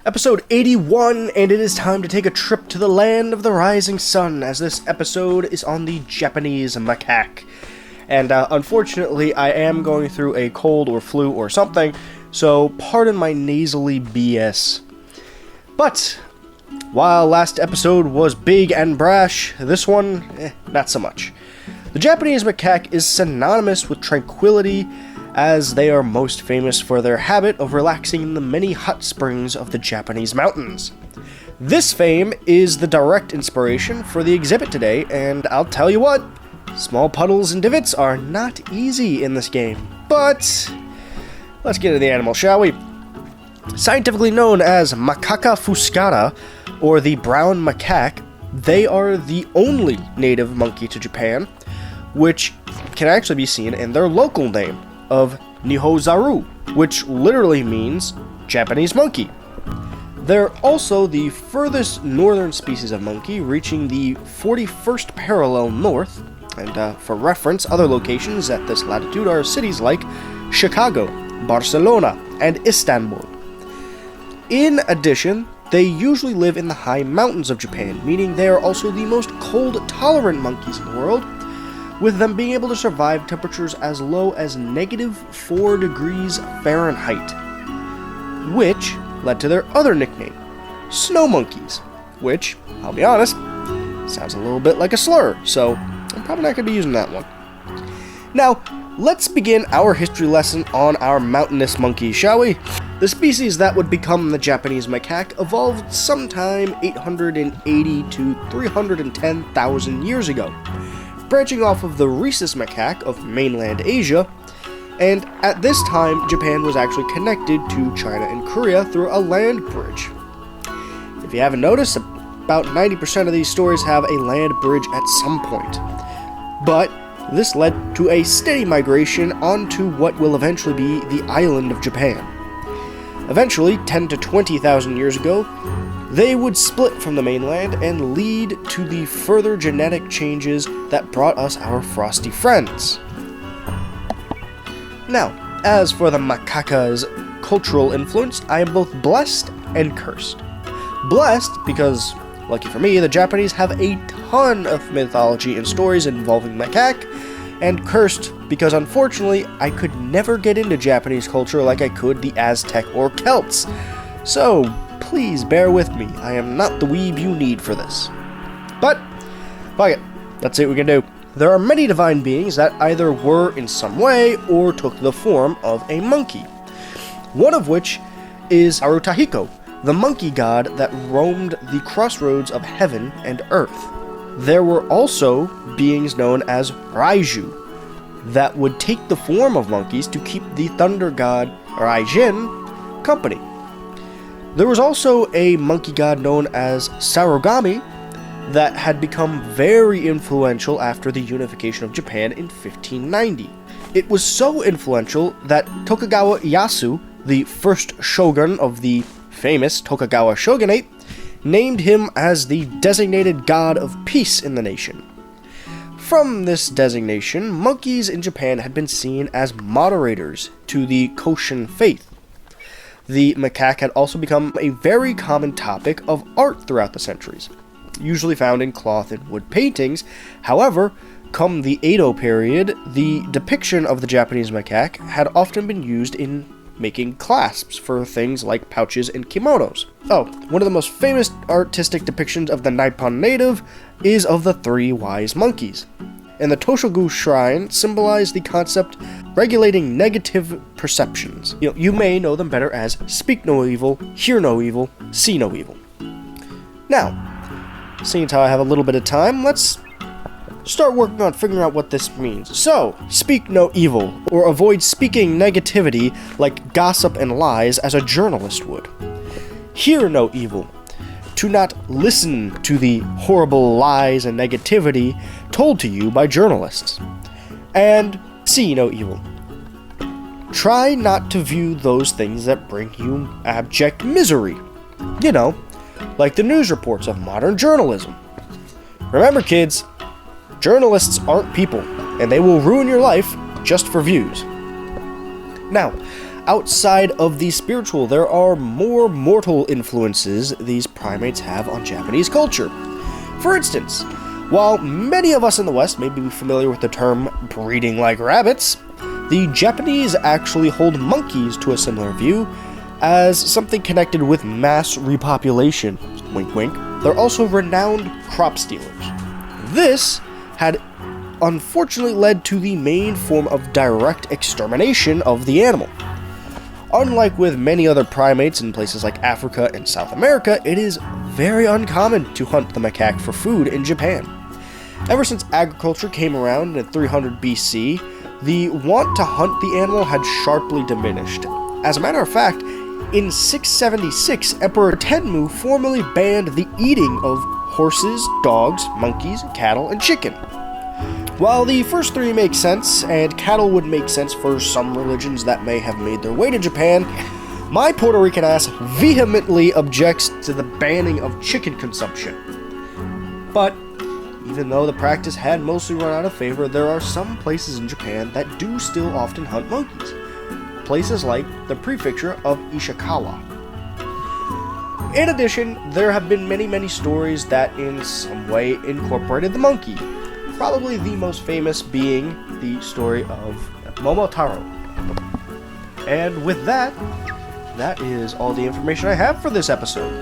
Episode 81, and it is time to take a trip to the land of the rising sun, as this episode is on the Japanese macaque. And unfortunately, I am going through a cold or flu or something, so pardon my nasally BS. But while last episode was big and brash, this one, not so much. The Japanese macaque is synonymous with tranquility, as they are most famous for their habit of relaxing in the many hot springs of the Japanese mountains. This fame is the direct inspiration for the exhibit today, and I'll tell you what, small puddles and divots are not easy in this game. But let's get into the animal, shall we? Scientifically known as Macaca fuscata, or the brown macaque, they are the only native monkey to Japan, which can actually be seen in their local name of Nihozaru, which literally means Japanese monkey. They're also the furthest northern species of monkey, reaching the 41st parallel north, and for reference, other locations at this latitude are cities like Chicago, Barcelona, and Istanbul. In addition, they usually live in the high mountains of Japan, meaning they are also the most cold-tolerant monkeys in the world, with them being able to survive temperatures as low as -4 degrees Fahrenheit, which led to their other nickname, snow monkeys, which, I'll be honest, sounds a little bit like a slur, so I'm probably not going to be using that one. Now, let's begin our history lesson on our mountainous monkeys, shall we? The species that would become the Japanese macaque evolved sometime 880 to 310,000 years ago, branching off of the rhesus macaque of mainland Asia, and at this time, Japan was actually connected to China and Korea through a land bridge. If you haven't noticed, about 90% of these stories have a land bridge at some point. But this led to a steady migration onto what will eventually be the island of Japan. Eventually, 10 to 20,000 years ago, they would split from the mainland and lead to the further genetic changes that brought us our frosty friends. Now, as for the macaca's cultural influence, I am both blessed and cursed. Blessed because, lucky for me, the Japanese have a ton of mythology and stories involving macaque, and cursed because unfortunately I could never get into Japanese culture like I could the Aztec or Celts. So, please bear with me, I am not the weeb you need for this. But, fuck it, let's see what we can do. There are many divine beings that either were in some way or took the form of a monkey. One of which is Arutahiko, the monkey god that roamed the crossroads of heaven and earth. There were also beings known as Raiju, that would take the form of monkeys to keep the thunder god Raijin company. There was also a monkey god known as Sarogami that had become very influential after the unification of Japan in 1590. It was so influential that Tokugawa Ieyasu, the first shogun of the famous Tokugawa shogunate, named him as the designated god of peace in the nation. From this designation, monkeys in Japan had been seen as moderators to the Koshin faith. The macaque had also become a very common topic of art throughout the centuries, usually found in cloth and wood paintings. However, come the Edo period, the depiction of the Japanese macaque had often been used in making clasps for things like pouches and kimonos. Oh, one of the most famous artistic depictions of the Nippon native is of the three wise monkeys. And the Toshogu shrine symbolized the concept regulating negative perceptions. You may know them better as speak no evil, hear no evil, see no evil. Now, seeing as how I have a little bit of time, let's start working on figuring out what this means. So, speak no evil, or avoid speaking negativity like gossip and lies as a journalist would. Hear no evil, to not listen to the horrible lies and negativity told to you by journalists. And see no evil. Try not to view those things that bring you abject misery. You know, like the news reports of modern journalism. Remember, kids, journalists aren't people, and they will ruin your life just for views. Now, outside of the spiritual, there are more mortal influences these primates have on Japanese culture. For instance, while many of us in the West may be familiar with the term breeding like rabbits, the Japanese actually hold monkeys to a similar view as something connected with mass repopulation. Wink wink. They're also renowned crop stealers. This had unfortunately led to the main form of direct extermination of the animal. Unlike with many other primates in places like Africa and South America, it is very uncommon to hunt the macaque for food in Japan. Ever since agriculture came around in 300 BC, the want to hunt the animal had sharply diminished. As a matter of fact, in 676, Emperor Tenmu formally banned the eating of horses, dogs, monkeys, cattle, and chicken. While the first three make sense, and cattle would make sense for some religions that may have made their way to Japan, my Puerto Rican ass vehemently objects to the banning of chicken consumption. But even though the practice had mostly run out of favor, there are some places in Japan that do still often hunt monkeys. Places like the prefecture of Ishikawa. In addition, there have been many stories that in some way incorporated the monkey. Probably the most famous being the story of Momotaro. And with that is all the information I have for this episode.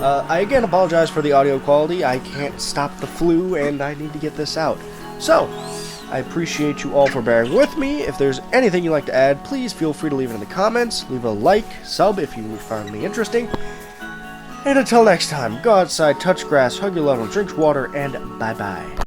I again apologize for the audio quality. I can't stop the flu and I need to get this out. So, I appreciate you all for bearing with me. If there's anything you'd like to add, please feel free to leave it in the comments. Leave a like, sub if you found me interesting. And until next time, go outside, touch grass, hug your loved ones, drink water, and bye-bye.